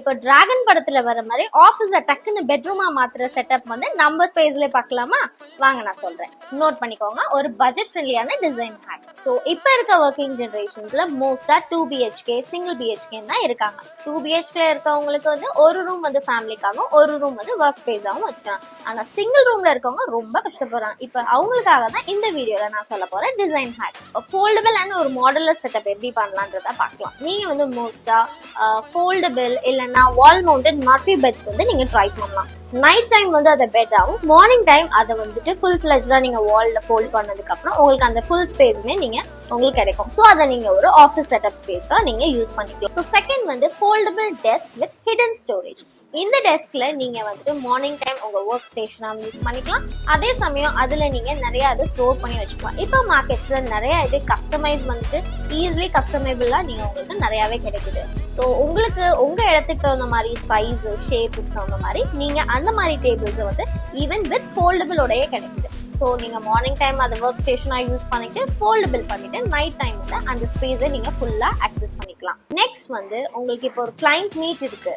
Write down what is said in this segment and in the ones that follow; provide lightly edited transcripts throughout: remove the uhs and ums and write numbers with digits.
இப்போ டிராகன் படத்துல வர மாதிரி ஆஃபீஸை டக்குன்னு பெட்ரூமா மாத்துற செட்டப் வந்து நம்ம ஸ்பேஸ்ல பார்க்கலாமா? வாங்க நான் சொல்றேன், நோட் பண்ணிக்கோங்க. ஒரு பட்ஜெட் ஃப்ரெண்ட்லியான டிசைன் ஹேக். ஸோ இப்போ இருக்க ஒர்க்கிங் ஜென்ரேஷன்ஸ்ல மோஸ்டா 2 BHK சிங்கிள் BHK தான் இருக்காங்க. 2 BHK இருக்கவங்களுக்கு வந்து ஒரு ரூம் வந்து ஃபேமிலிக்காகவும் ஒரு ரூம் வந்து ஒர்க் ஸ்பேஸாகவும் வச்சுக்கலாம். ஆனா சிங்கிள் ரூம்ல இருக்கவங்க ரொம்ப கஷ்டப்படுறாங்க. இப்போ அவங்களுக்காக தான் இந்த வீடியோல நான் சொல்ல போறேன் டிசைன் ஹேக். ஃபோல்டபிள் அண்ட் ஒரு மாடுலர் செட்டப் எப்படி பண்ணலான்றத பார்க்கலாம். நீங்க வந்து மோஸ்டா ஃபோல்டபிள் இல்லைன்னா வால் மவுண்டட் மர்ஃபி பெட்ஸ் வந்து நீங்க ட்ரை பண்ணலாம். நைட் டைம் வந்து அதை பெட் ஆகும், மார்னிங் டைம் அதை வந்துட்டு ஃபுல் ஃபிளெஜ்டா நீங்க வால்ல ஃபோல்ட் பண்ணதுக்கு அப்புறம் உங்களுக்கு அந்த ஃபுல் ஸ்பேஸுமே உங்களுக்கு கிடைக்கும். ஸோ அதை நீங்க ஒரு ஆஃபீஸ் செட்டப் ஸ்பேஸ்க்காக நீங்க யூஸ் பண்ணிக்கலாம். ஸோ செகண்ட் வந்து foldable desk with hidden storage. இந்த டெஸ்க்ல நீங்க வந்துட்டு மார்னிங் டைம் உங்க ஒர்க் ஸ்டேஷனா யூஸ் பண்ணிக்கலாம். அதே சமயம் அதுல நீங்க நிறைய அது ஸ்டோர் பண்ணி வச்சுக்கலாம். இப்போ மார்க்கெட்ஸ்ல நிறைய இது கஸ்டமைஸ் வந்துட்டு ஈஸிலி கஸ்டமைபிளா நீங்க உங்களுக்கு நிறையவே கிடைக்குது. ஸோ உங்களுக்கு உங்க இடத்துக்கு தகுந்த மாதிரி சைஸ் ஷேப்புக்கு தகுந்த மாதிரி நீங்க அந்த மாதிரி டேபிள்ஸ் வந்து ஈவன் வித் ஃபோல்டபிளோடயே கிடைக்குது. ஸோ நீங்கள் மார்னிங் டைம் அதை ஒர்க் ஸ்டேஷனாக யூஸ் பண்ணிட்டு ஃபோல்டபிள் பண்ணிட்டு நைட் டைம் வந்து அந்த ஸ்பேஸை நீங்கள் ஃபுல்லாக ஆக்சஸ் பண்ணிக்கலாம். நெக்ஸ்ட் வந்து உங்களுக்கு இப்போ ஒரு கிளைண்ட் மீட் இருக்கு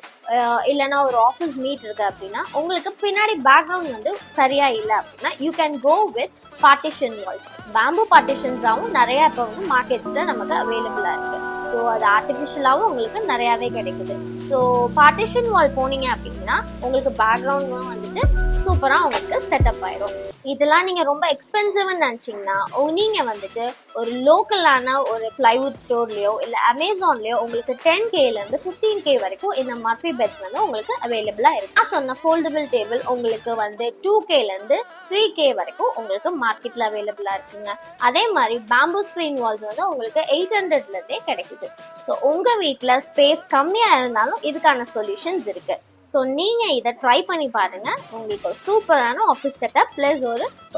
இல்லைன்னா ஒரு ஆஃபீஸ் மீட் இருக்கு அப்படின்னா உங்களுக்கு பின்னாடி பேக்ரவுண்ட் வந்து சரியா இல்லை அப்படின்னா you can go with partition walls. Bamboo பார்ட்டிஷன்ஸாகவும் நிறைய இப்போ வந்து மார்க்கெட்ஸில் நமக்கு அவைலபிளாக இருக்கு. ஸோ அது ஆர்டிஃபிஷியலாகவும் உங்களுக்கு நிறையாவே கிடைக்குது. ஸோ பார்ட்டிஷன் வால் போனீங்க அப்படின்னா உங்களுக்கு பேக்ரவுண்டும் வந்துட்டு சூப்பராக உங்களுக்கு செட்டப் ஆயிடும். இதெல்லாம் நீங்கள் ரொம்ப எக்ஸ்பென்சிவ்னு நினச்சிங்கன்னா நீங்கள் வந்துட்டு ஒரு லோக்கலான ஒரு பிளைவுட் ஸ்டோர்லேயோ இல்லை அமேசான்லேயோ உங்களுக்கு 10Kலேருந்து 15K வரைக்கும் இந்த மர்ஃபி பெட்ஸ் வந்து உங்களுக்கு அவைலபிளாக இருக்கு. நான் சொன்ன ஃபோல்டபிள் டேபிள் உங்களுக்கு வந்து 2Kலேருந்து 3K வரைக்கும் உங்களுக்கு மார்க்கெட்டில் அவைலபிளாக இருக்குங்க. அதே மாதிரி பேம்பு ஸ்க்ரீன் வால்ஸ் வந்து உங்களுக்கு 800லேருந்தே கிடைக்குது. ஸோ உங்கள் வீட்டில் ஸ்பேஸ் கம்மியாக இருந்தாலும் இதுக்கான சொல்யூஷன்ஸ் இருக்கு. ஸோ நீங்கள் இதை ட்ரை பண்ணி பாருங்கள். உங்களுக்கு ஒரு சூப்பரான ஆஃபீஸ் செட்டப் ப்ளஸ்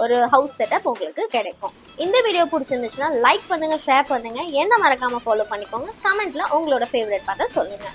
ஒரு ஹவுஸ் செட்டப் உங்களுக்கு கிடைக்கும். இந்த வீடியோ பிடிச்சிருந்துச்சுன்னா லைக் பண்ணுங்கள், ஷேர் பண்ணுங்கள், என்ன மறக்காமல் ஃபாலோ பண்ணிக்கோங்க. கமெண்ட்டில் உங்களோட ஃபேவரட் பார்த்து சொல்லுங்கள்.